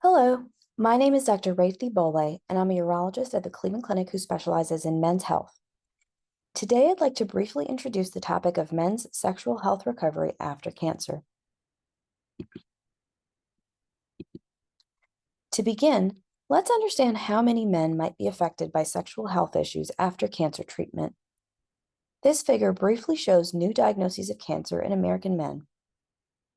Hello, my name is Dr. Raevti Bole, and I'm a urologist at the Cleveland Clinic who specializes in men's health. Today, I'd like to briefly introduce the topic of men's sexual health recovery after cancer. To begin, let's understand how many men might be affected by sexual health issues after cancer treatment. This figure briefly shows new diagnoses of cancer in American men.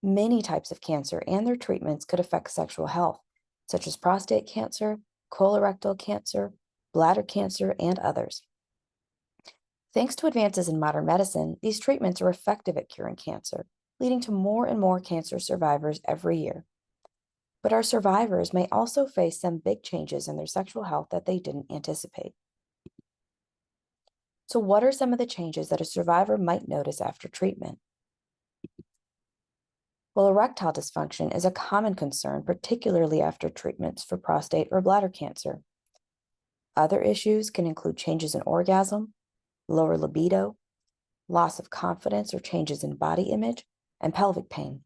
Many types of cancer and their treatments could affect sexual health, such as prostate cancer, colorectal cancer, bladder cancer, and others. Thanks to advances in modern medicine, these treatments are effective at curing cancer, leading to more and more cancer survivors every year. But our survivors may also face some big changes in their sexual health that they didn't anticipate. So, what are some of the changes that a survivor might notice after treatment? Well, erectile dysfunction is a common concern, particularly after treatments for prostate or bladder cancer. Other issues can include changes in orgasm, lower libido, loss of confidence or changes in body image, and pelvic pain.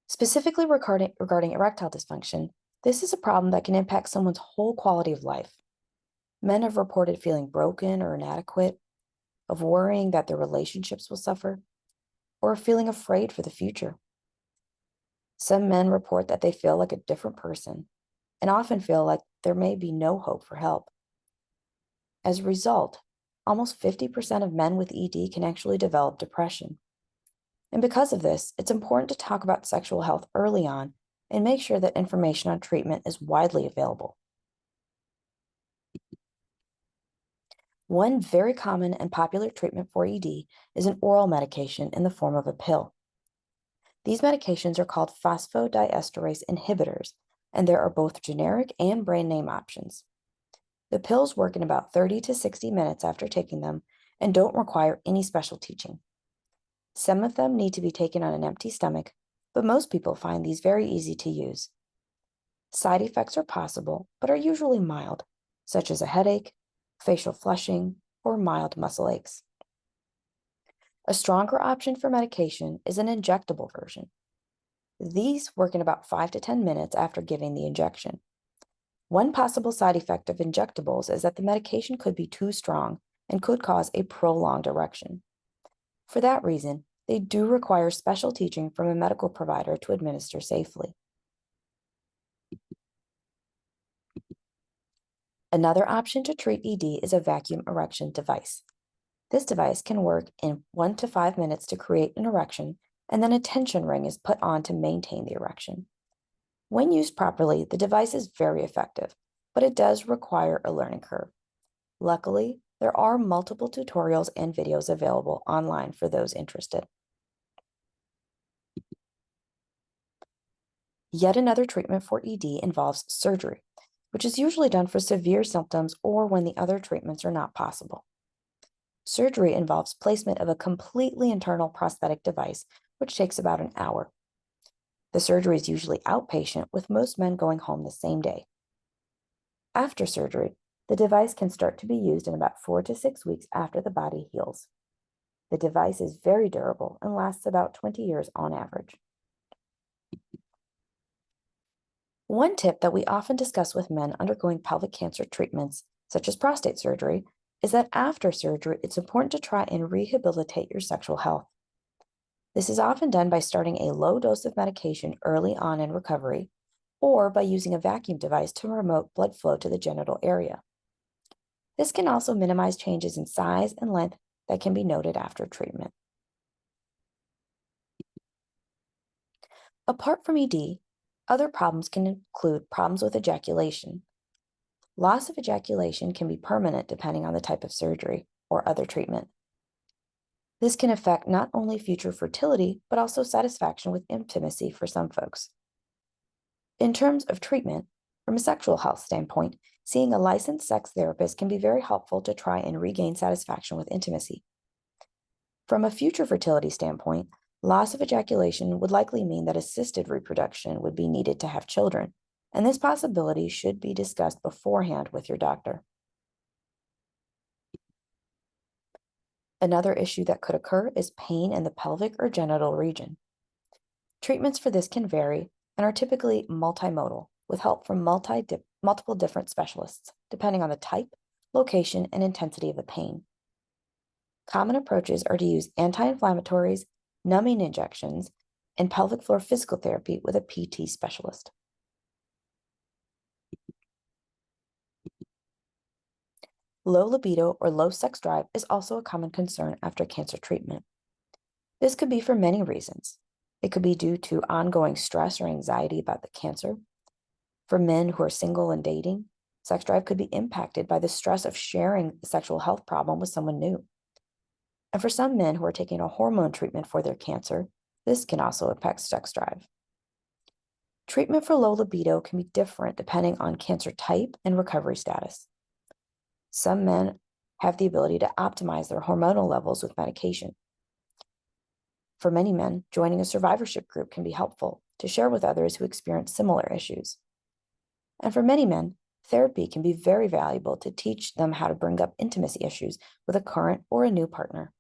Specifically regarding erectile dysfunction, this is a problem that can impact someone's whole quality of life. Men have reported feeling broken or inadequate, of worrying that their relationships will suffer, or of feeling afraid for the future. Some men report that they feel like a different person and often feel like there may be no hope for help. As a result, almost 50% of men with ED can actually develop depression. And because of this, it's important to talk about sexual health early on and make sure that information on treatment is widely available. One very common and popular treatment for ED is an oral medication in the form of a pill. These medications are called phosphodiesterase inhibitors, and there are both generic and brand name options. The pills work in about 30 to 60 minutes after taking them and don't require any special teaching. Some of them need to be taken on an empty stomach, but most people find these very easy to use. Side effects are possible, but are usually mild, such as a headache, facial flushing, or mild muscle aches. A stronger option for medication is an injectable version. These work in about 5 to 10 minutes after giving the injection. One possible side effect of injectables is that the medication could be too strong and could cause a prolonged erection. For that reason, they do require special teaching from a medical provider to administer safely. Another option to treat ED is a vacuum erection device. This device can work in 1 to 5 minutes to create an erection, and then a tension ring is put on to maintain the erection. When used properly, the device is very effective, but it does require a learning curve. Luckily, there are multiple tutorials and videos available online for those interested. Yet another treatment for ED involves surgery, which is usually done for severe symptoms or when the other treatments are not possible. Surgery involves placement of a completely internal prosthetic device, which takes about an hour. The surgery is usually outpatient, with most men going home the same day. After surgery, the device can start to be used in about 4 to 6 weeks after the body heals. The device is very durable and lasts about 20 years on average. One tip that we often discuss with men undergoing pelvic cancer treatments, such as prostate surgery, is that after surgery, it's important to try and rehabilitate your sexual health. This is often done by starting a low dose of medication early on in recovery, or by using a vacuum device to promote blood flow to the genital area. This can also minimize changes in size and length that can be noted after treatment. Apart from ED, other problems can include problems with ejaculation. Loss of ejaculation can be permanent depending on the type of surgery or other treatment. This can affect not only future fertility, but also satisfaction with intimacy for some folks. In terms of treatment, from a sexual health standpoint, seeing a licensed sex therapist can be very helpful to try and regain satisfaction with intimacy. From a future fertility standpoint, loss of ejaculation would likely mean that assisted reproduction would be needed to have children, and this possibility should be discussed beforehand with your doctor. Another issue that could occur is pain in the pelvic or genital region. Treatments for this can vary and are typically multimodal, with help from multiple different specialists, depending on the type, location, and intensity of the pain. Common approaches are to use anti-inflammatories, numbing injections, and pelvic floor physical therapy with a PT specialist. Low libido or low sex drive is also a common concern after cancer treatment. This could be for many reasons. It could be due to ongoing stress or anxiety about the cancer. For men who are single and dating, sex drive could be impacted by the stress of sharing a sexual health problem with someone new. And for some men who are taking a hormone treatment for their cancer, this can also impact sex drive. Treatment for low libido can be different depending on cancer type and recovery status. Some men have the ability to optimize their hormonal levels with medication. For many men, joining a survivorship group can be helpful to share with others who experience similar issues. And for many men, therapy can be very valuable to teach them how to bring up intimacy issues with a current or a new partner.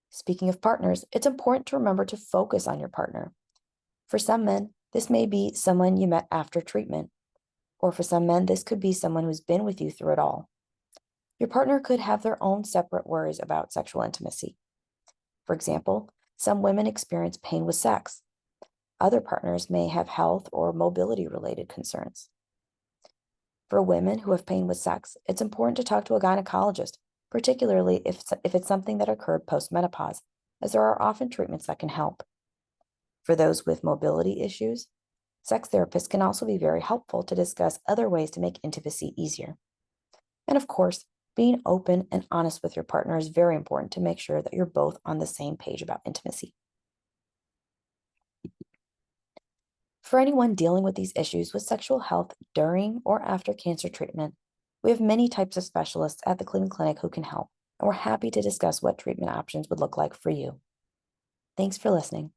Speaking of partners, it's important to remember to focus on your partner. For some men, this may be someone you met after treatment, or for some men, this could be someone who's been with you through it all. Your partner could have their own separate worries about sexual intimacy. For example, some women experience pain with sex. Other partners may have health or mobility-related concerns. For women who have pain with sex, it's important to talk to a gynecologist, particularly if it's something that occurred post-menopause, as there are often treatments that can help. For those with mobility issues, sex therapists can also be very helpful to discuss other ways to make intimacy easier. And of course, being open and honest with your partner is very important to make sure that you're both on the same page about intimacy. For anyone dealing with these issues with sexual health during or after cancer treatment, we have many types of specialists at the Cleveland Clinic who can help, and we're happy to discuss what treatment options would look like for you. Thanks for listening.